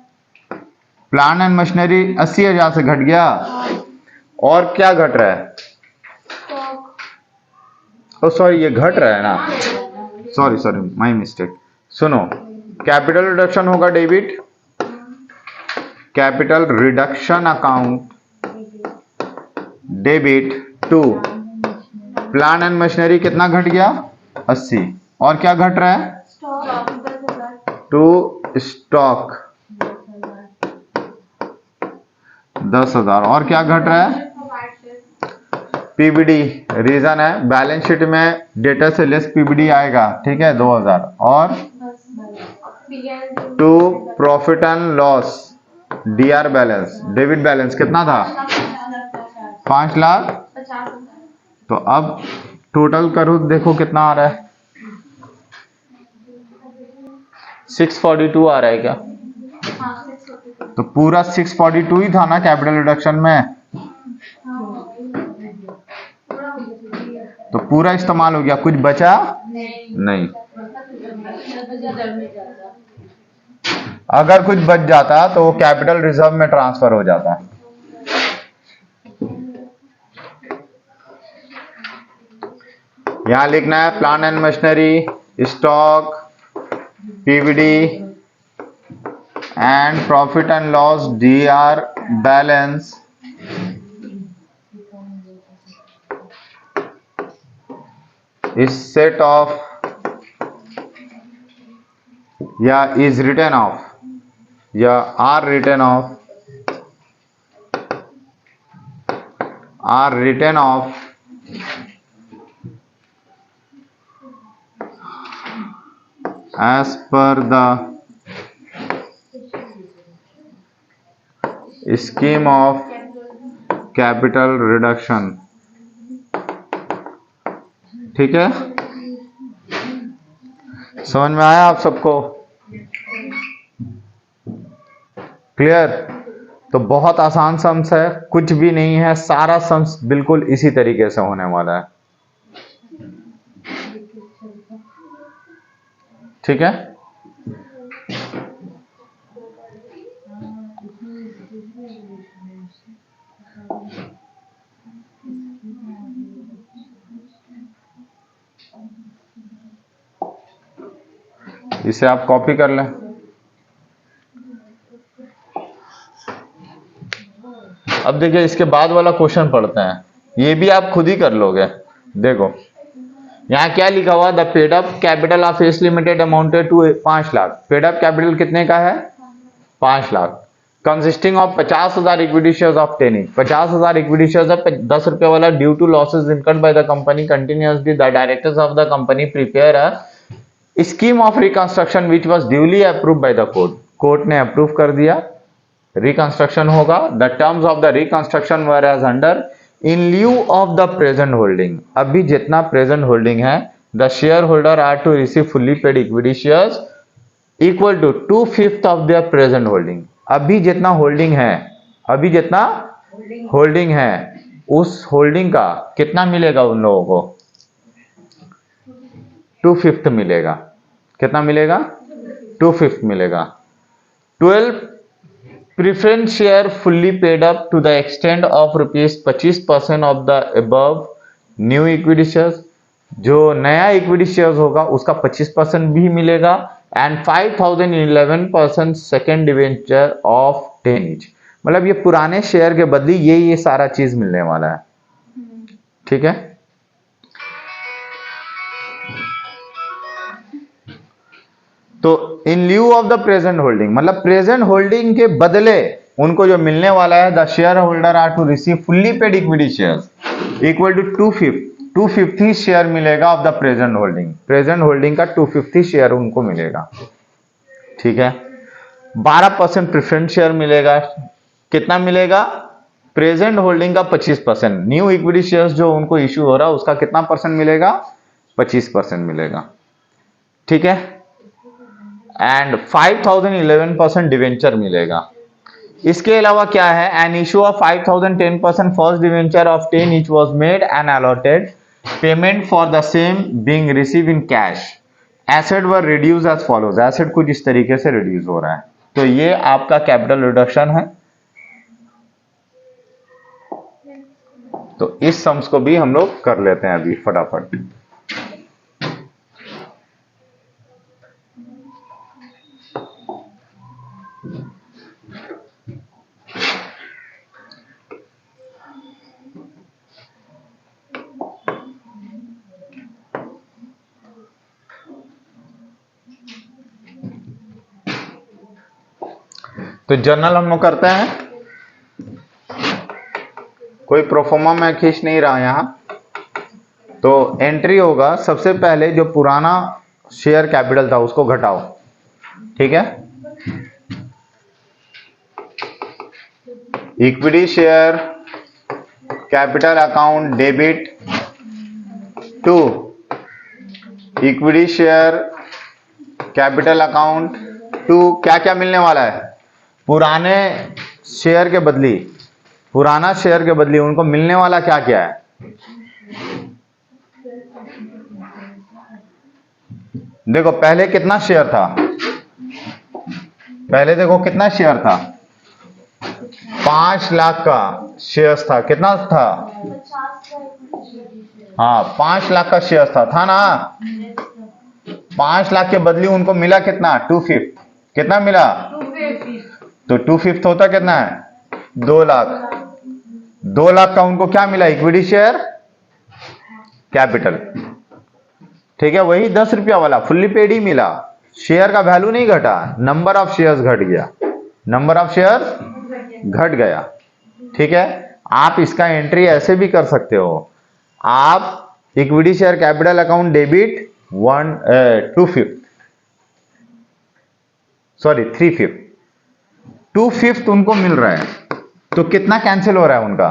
प्लांट एंड मशीनरी 80,000 से घट गया। और क्या घट रहा है, ओ सॉरी, ये घट रहा है ना, सॉरी माय मिस्टेक। सुनो, कैपिटल रिडक्शन होगा debit, capital reduction account debit to plant and machinery कितना घट गया, 80। और क्या घट रहा है, टू स्टॉक 10,000। और क्या घट रहा है, पीबीडी, रीजन है बैलेंस शीट में डेटा से लेस पीबीडी आएगा, ठीक है, 2,000। और to profit and loss DR balance, debit balance कितना था, 5,50,000। तो अब टोटल करो, देखो कितना आ रहा है, 642 आ रहा है क्या, तो पूरा 642 ही था ना कैपिटल रिडक्शन में, तो पूरा इस्तेमाल हो गया, कुछ बचा नहीं। अगर कुछ बच जाता तो वो कैपिटल रिजर्व में ट्रांसफर हो जाता। यहां लिखना है plant and machinery, stock, PVD and profit and loss DR balance is set of या is written off या are written off as per the scheme of capital reduction। ठीक है, समझ में आया आप सबको? क्लियर? तो बहुत आसान सम्स है, कुछ भी नहीं है, सारा सम्स बिल्कुल इसी तरीके से होने वाला है। ठीक है, इसे आप कॉपी कर लें। अब देखिए इसके बाद वाला क्वेश्चन पढ़ते हैं, ये भी आप खुद ही कर लोगे। देखो यहाँ क्या लिखा हुआ, the paid up capital of S limited amounted to 5 lakh. Paid up capital कितने का है? 5 lakh. Consisting of 50,000 equity shares of 10 each। 50,000 equity shares है 10 रुपए वाला। Due to losses incurred by the company continuously the directors of the company prepare a scheme of reconstruction which was duly approved by the court. Court ने approve कर दिया, reconstruction होगा। The terms of the reconstruction were as under in lieu of the present holding. अभी जितना present holding है, the share holder are to receive fully paid equity shares equal to 2/5 of their present holding. अभी जितना holding है, अभी जितना holding है, उस होल्डिंग का कितना मिलेगा उन लोगों को? 2/5 मिलेगा। कितना मिलेगा? 2/5 मिलेगा। 12 preference share fully paid up to the extent of ₹25% of the above new equity shares. जो नया इक्विटी शेयर्स होगा उसका 25% भी मिलेगा। And 5,011% second debenture of 10 each। मतलब ये पुराने शेयर के बदले ये सारा चीज मिलने वाला है। ठीक है, तो in lieu of the present holding, मतलब प्रेजेंट होल्डिंग के बदले उनको जो मिलने वाला है, the share holder are to receive fully paid equity shares equal to 2/5 share मिलेगा of the present holding. Present holding का 2/5 शेयर उनको मिलेगा। ठीक है, 12% प्रेफरेंस शेयर मिलेगा। कितना मिलेगा? प्रेजेंट होल्डिंग का 25%। न्यू इक्विटी शेयर्स जो उनको इश्यू हो रहा है उसका कितना परसेंट मिलेगा? 25% मिलेगा। ठीक है, एंड 5,011% डिवेंचर मिलेगा। इसके अलावा क्या है? An issue of 5,010% first debenture of 10 each was made and allotted payment for the same being receive in cash. Asset were reduce as follows. Asset कुछ इस तरीके से रिड्यूस हो रहा है। तो ये आपका कैपिटल रिडक्शन है। तो इस सम्स को भी हम लोग कर लेते हैं अभी फटाफट। तो जर्नल हम लोग करते हैं। कोई प्रोफोमा मैं खींच नहीं रहा यहां। तो एंट्री होगा, सबसे पहले जो पुराना शेयर कैपिटल था उसको घटाओ। ठीक है, equity share capital account debit to equity share capital account to क्या क्या मिलने वाला है? पुराने शेयर के बदली, पुराना शेयर के बदली उनको मिलने वाला क्या क्या है? देखो पहले कितना शेयर था, पहले देखो कितना शेयर था? 5 लाख का शेयर था। कितना था? हाँ 5 लाख का शेयर था ना। 5 लाख के बदली उनको मिला कितना? 2/5। कितना मिला? तो 2/5 होता कितना है? 2 लाख। 2 लाख का उनको क्या मिला? Equity share capital. ठीक है, वही 10 रुपया वाला फुल्ली पेड ही मिला। शेयर का वैल्यू नहीं घटा, नंबर ऑफ शेयर्स घट गया, नंबर ऑफ शेयर्स घट गया। ठीक है, आप इसका एंट्री ऐसे भी कर सकते हो। आप equity share capital account debit 2/5 sorry 3/5, 2/5 उनको मिल रहा है, तो कितना कैंसिल हो रहा है उनका?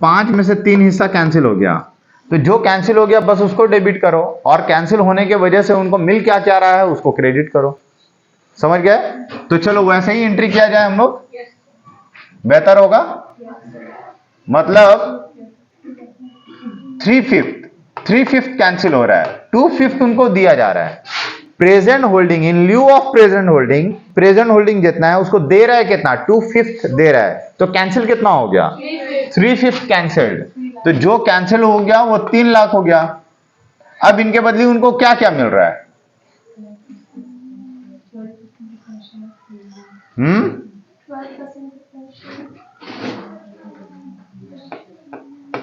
5 में से 3 हिस्सा कैंसिल हो गया, तो जो कैंसिल हो गया बस उसको डेबिट करो, और कैंसिल होने के वजह से उनको मिल क्या क्या रहा है उसको क्रेडिट करो। समझ गए? तो चलो वैसे ही एंट्री किया जाए हम लोग, बेहतर होगा। मतलब 3/5 कैंसिल हो रहा है, 2/5 उनको दिया जा रहा है। Present holding in lieu of present holding, present holding जितना है उसको दे रहा है कितना? 2/5 दे रहा है, तो कैंसिल कितना हो गया? 3/5 कैंसिल्ड। तो जो कैंसिल हो गया वो 3 लाख हो गया। अब इनके बदले उनको क्या क्या मिल रहा है?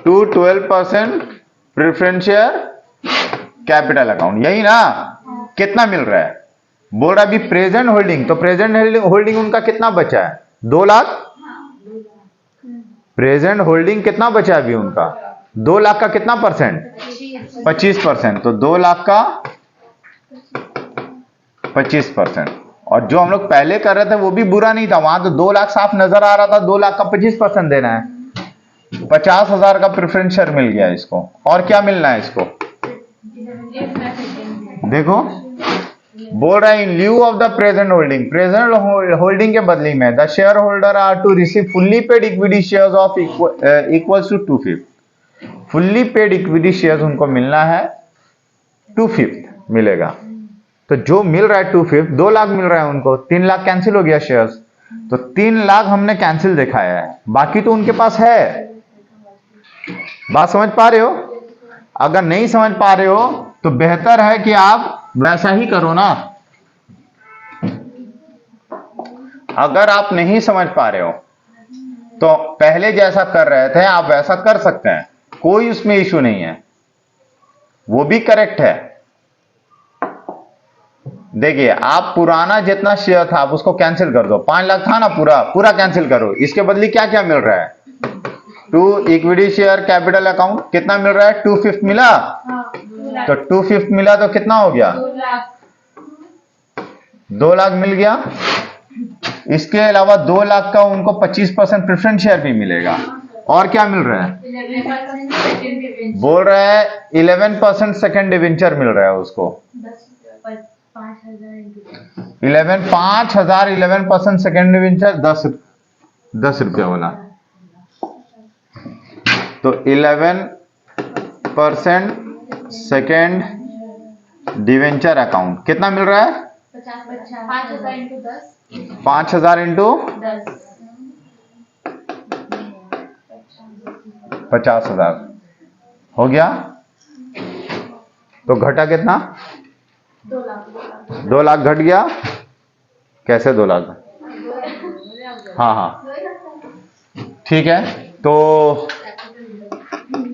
12% प्रेफरेंस शेयर कैपिटल अकाउंट, यही ना? कितना मिल रहा है? बोल रहा अभी प्रेजेंट होल्डिंग, तो प्रेजेंट होल्डिंग उनका कितना बचा है? 2 लाख। प्रेजेंट होल्डिंग कितना बचा है अभी उनका? 2 लाख का कितना परसेंट? 25%। तो 2 लाख का 25%। और जो हम लोग पहले कर रहे थे वो भी बुरा नहीं था, वहां तो 2 लाख साफ नजर आ रहा था, 2 लाख का 25% देना है। 50,000 का प्रेफरेंस शेयर मिल गया इसको, और क्या मिलना है इसको? देखो बोल रहा है in lieu of the present holding, present holding के बदले में the share holder are to receive fully paid equity shares of equals to 2/5। Fully paid equity shares उनको मिलना है, 2/5 मिलेगा। तो जो मिल रहा है 2/5, 2 लाख मिल रहा है उनको, 3 लाख कैंसिल हो गया शेयर्स, तो 3 लाख हमने कैंसिल दिखाया है, बाकी तो उनके पास है। बात समझ पा रहे हो? अगर नहीं समझ पा रहे हो तो बेहतर है कि आप वैसा ही करो ना। अगर आप नहीं समझ पा रहे हो तो पहले जैसा कर रहे थे आप वैसा कर सकते हैं, कोई उसमें इशू नहीं है, वो भी करेक्ट है। देखिए आप पुराना जितना शेयर था आप उसको कैंसिल कर दो, 5 लाख था ना, पूरा पूरा कैंसिल करो। इसके बदले क्या क्या मिल रहा है? 2 इक्विटी शेयर कैपिटल अकाउंट कितना मिल रहा है? 2/5 मिला। तो 2/5 मिला तो कितना हो गया? 2 लाख मिल गया। इसके अलावा 2 लाख का उनको 25% प्रेफरेंस शेयर भी मिलेगा। और क्या मिल रहा है? बोल रहा है 11% सेकेंड डिवेंचर मिल रहा है उसको। 11% सेकेंड डिवेंचर 10 रुपया वाला, तो 11% सेकेंड डिवेंचर अकाउंट कितना मिल रहा है? 5,000 इंटू 50,000 हो गया। तो घटा कितना? 2 लाख घट गया। कैसे 2 लाख? हाँ हाँ ठीक है। तो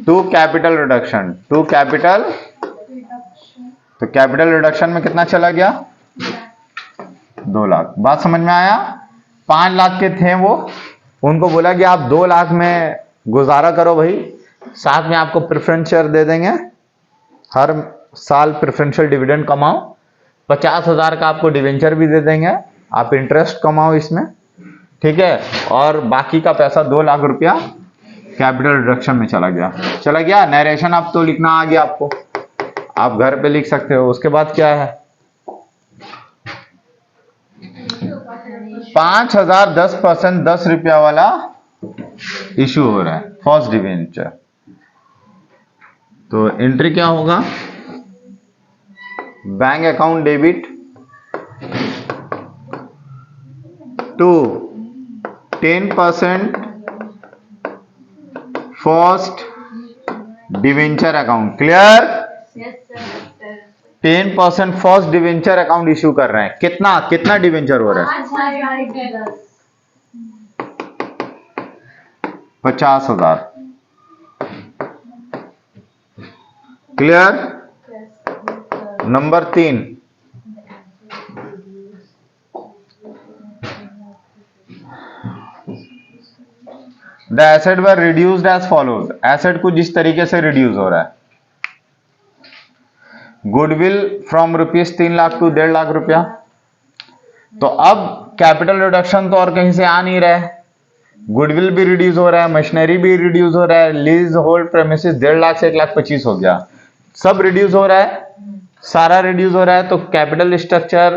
टू कैपिटल रिडक्शन, तो कैपिटल रिडक्शन में कितना चला गया? 2 लाख। बात समझ में आया? 5 लाख के थे वो, उनको बोला कि आप 2 लाख में गुजारा करो भाई, साथ में आपको प्रेफरेंस शेयर दे देंगे, हर साल प्रेफरेंशियल डिविडेंड कमाओ, 50,000 का आपको डिवेंचर भी दे देंगे, आप इंटरेस्ट कमाओ इसमें, ठीक है। और बाकी का पैसा 2 लाख रुपया कैपिटल रिडक्शन में चला गया। नरेशन अब तो लिखना आ गया आपको, आप घर पे लिख सकते हो। उसके बाद क्या है? 5,000 10% 10 रुपया वाला इशू हो रहा है, फर्स्ट डिवेंचर। तो एंट्री क्या होगा? Bank account debit to 10% first debenture account. Clear? 10% first debenture account issue कर रहे हैं। कितना डिवेंचर हो रहा है? 50,000। Clear? Number 3, the asset were reduced as follows. Asset कुछ इस तरीके से रिड्यूस हो रहा है। Goodwill from ₹3 lakh to 1.5 lakh रुपया, तो अब कैपिटल रिडक्शन तो और कहीं से आ नहीं रहा है, गुडविल भी रिड्यूस हो रहा है, मशीनरी भी रिड्यूस हो रहा है, लीज होल्ड प्रेमिसेस 1.5 लाख से 1,25,000 हो गया, सब रिड्यूस हो रहा है, सारा रिड्यूस हो रहा है। तो कैपिटल स्ट्रक्चर,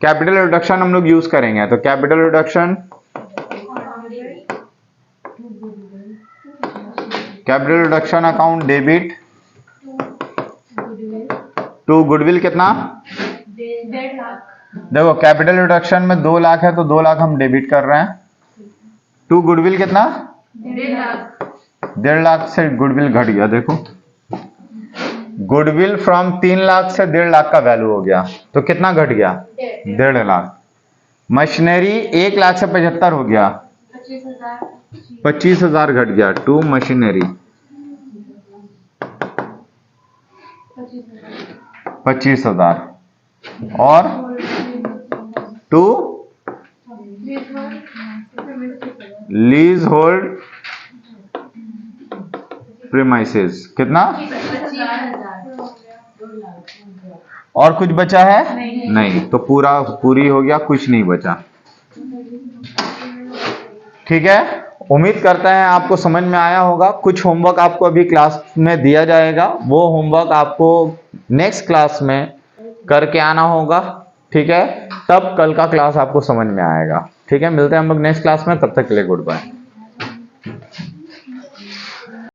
कैपिटल रिडक्शन हम लोग यूज करेंगे। तो capital reduction, capital reduction account debit to goodwill कितना, 1.5 लाख। देखो कैपिटल रिडक्शन में 2 लाख है तो 2 लाख हम डेबिट कर रहे हैं, टू गुडविल कितना, 1.5 लाख। 1.5 लाख से गुडविल घट गया। देखो गुडविल फ्रॉम 3 लाख से 1.5 लाख का वैल्यू हो गया, तो कितना घट गया, 1.5 लाख। मशीनरी 1 लाख से 75 हो गया, 25,000 घट गया, टू मशीनरी 25,000, और टू लीज होल्ड प्रीमाइसेस कितना, 25,000। और कुछ बचा है नहीं। नहीं, तो पूरी हो गया, कुछ नहीं बचा। ठीक है, उम्मीद करते हैं आपको समझ में आया होगा। कुछ होमवर्क आपको अभी क्लास में दिया जाएगा, वो होमवर्क आपको नेक्स्ट क्लास में करके आना होगा। ठीक है, तब कल का क्लास आपको समझ में आएगा। ठीक है, मिलते हैं हम लोग नेक्स्ट क्लास में, तब तक के लिए गुड बाय।